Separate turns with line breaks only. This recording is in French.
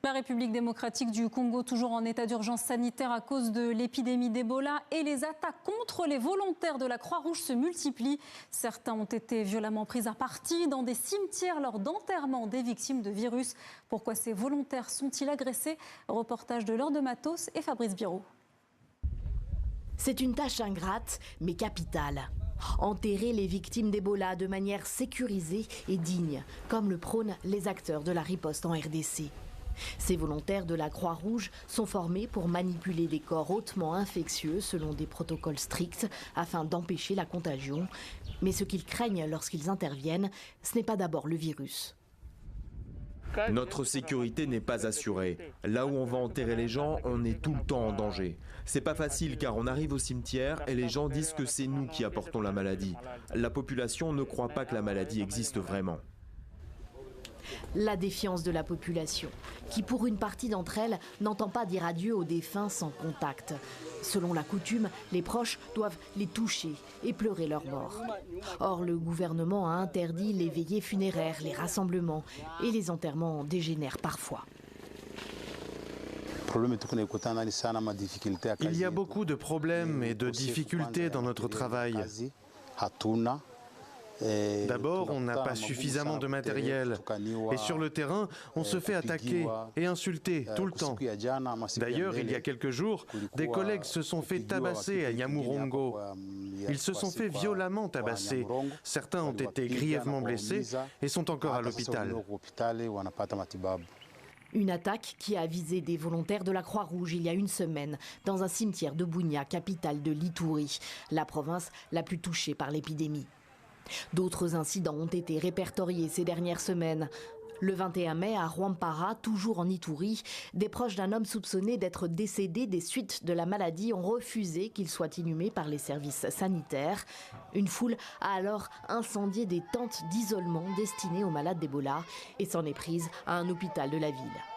La République démocratique du Congo, toujours en état d'urgence sanitaire à cause de l'épidémie d'Ebola, et les attaques contre les volontaires de la Croix-Rouge se multiplient. Certains ont été violemment pris à partie dans des cimetières lors d'enterrement des victimes de virus. Pourquoi ces volontaires sont-ils agressés? Reportage de Laure de Matos et Fabrice Biro.
C'est une tâche ingrate, mais capitale. Enterrer les victimes d'Ebola de manière sécurisée et digne, comme le prônent les acteurs de la riposte en RDC. Ces volontaires de la Croix-Rouge sont formés pour manipuler des corps hautement infectieux selon des protocoles stricts afin d'empêcher la contagion. Mais ce qu'ils craignent lorsqu'ils interviennent, ce n'est pas d'abord le virus.
Notre sécurité n'est pas assurée. Là où on va enterrer les gens, on est tout le temps en danger. C'est pas facile car on arrive au cimetière et les gens disent que c'est nous qui apportons la maladie. La population ne croit pas que la maladie existe vraiment.
La défiance de la population, qui pour une partie d'entre elles n'entend pas dire adieu aux défunts sans contact. Selon la coutume, les proches doivent les toucher et pleurer leur mort. Or, le gouvernement a interdit les veillées funéraires, les rassemblements et les enterrements dégénèrent parfois.
Il y a beaucoup de problèmes et de difficultés dans notre travail. D'abord, on n'a pas suffisamment de matériel. Et sur le terrain, on se fait attaquer et insulter tout le temps. D'ailleurs, il y a quelques jours, des collègues se sont fait tabasser à Nyamurongo. Ils se sont fait violemment tabasser. Certains ont été grièvement blessés et sont encore à l'hôpital.
Une attaque qui a visé des volontaires de la Croix-Rouge il y a une semaine dans un cimetière de Bunia, capitale de l'Ituri, la province la plus touchée par l'épidémie. D'autres incidents ont été répertoriés ces dernières semaines. Le 21 mai, à Rwampara, toujours en Ituri, des proches d'un homme soupçonné d'être décédé des suites de la maladie ont refusé qu'il soit inhumé par les services sanitaires. Une foule a alors incendié des tentes d'isolement destinées aux malades d'Ebola et s'en est prise à un hôpital de la ville.